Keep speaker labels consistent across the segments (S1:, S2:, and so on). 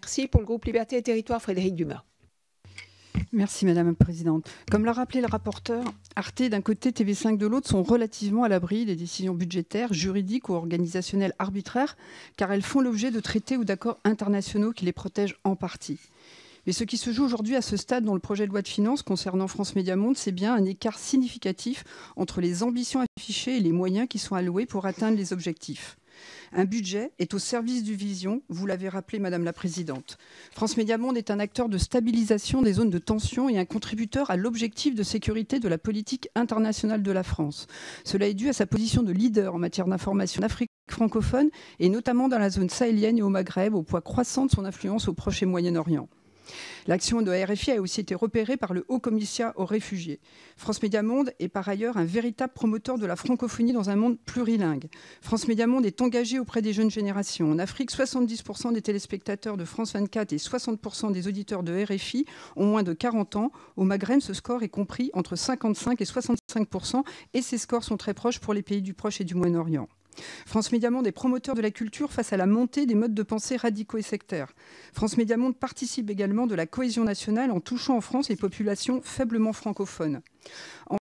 S1: Merci pour le groupe Liberté et Territoire, Frédérique Dumas.
S2: Merci Madame la Présidente. Comme l'a rappelé le rapporteur, Arte d'un côté, TV5 de l'autre sont relativement à l'abri des décisions budgétaires, juridiques ou organisationnelles arbitraires, car elles font l'objet de traités ou d'accords internationaux qui les protègent en partie. Mais ce qui se joue aujourd'hui à ce stade dans le projet de loi de finances concernant France Médias Monde, c'est bien un écart significatif entre les ambitions affichées et les moyens qui sont alloués pour atteindre les objectifs. Un budget est au service du vision, vous l'avez rappelé Madame la Présidente. France Médias Monde est un acteur de stabilisation des zones de tension et un contributeur à l'objectif de sécurité de la politique internationale de la France. Cela est dû à sa position de leader en matière d'information en Afrique francophone et notamment dans la zone sahélienne et au Maghreb, au poids croissant de son influence au Proche et Moyen-Orient. L'action de RFI a aussi été repérée par le Haut-Commissariat aux réfugiés. France Médias Monde est par ailleurs un véritable promoteur de la francophonie dans un monde plurilingue. France Médias Monde est engagé auprès des jeunes générations. En Afrique, 70% des téléspectateurs de France 24 et 60% des auditeurs de RFI ont moins de 40 ans. Au Maghreb, ce score est compris entre 55 et 65% et ces scores sont très proches pour les pays du Proche et du Moyen-Orient. France Médias Monde est promoteur de la culture face à la montée des modes de pensée radicaux et sectaires. France Médias Monde participe également de la cohésion nationale en touchant en France les populations faiblement francophones.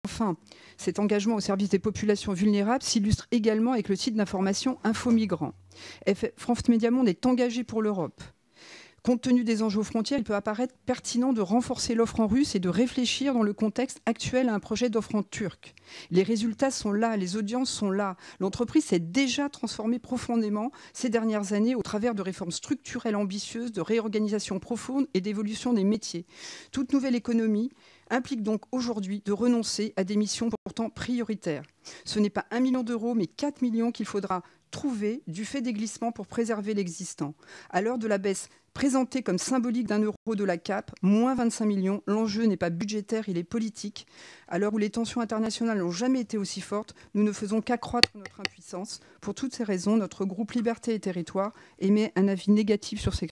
S2: Enfin, cet engagement au service des populations vulnérables s'illustre également avec le site d'information Info Migrants. France Médias Monde est engagé pour l'Europe. Compte tenu des enjeux aux frontières, il peut apparaître pertinent de renforcer l'offre en russe et de réfléchir dans le contexte actuel à un projet d'offre en turc. Les résultats sont là, les audiences sont là. L'entreprise s'est déjà transformée profondément ces dernières années au travers de réformes structurelles ambitieuses, de réorganisation profonde et d'évolution des métiers. Toute nouvelle économie implique donc aujourd'hui de renoncer à des missions pourtant prioritaires. Ce n'est pas 1 million d'euros, mais 4 millions qu'il faudra trouver du fait des glissements pour préserver l'existant. À l'heure de la baisse présentée comme symbolique d'1 euro de la CAP, moins 25 millions, l'enjeu n'est pas budgétaire, il est politique. À l'heure où les tensions internationales n'ont jamais été aussi fortes, nous ne faisons qu'accroître notre impuissance. Pour toutes ces raisons, notre groupe Liberté et Territoire émet un avis négatif sur ces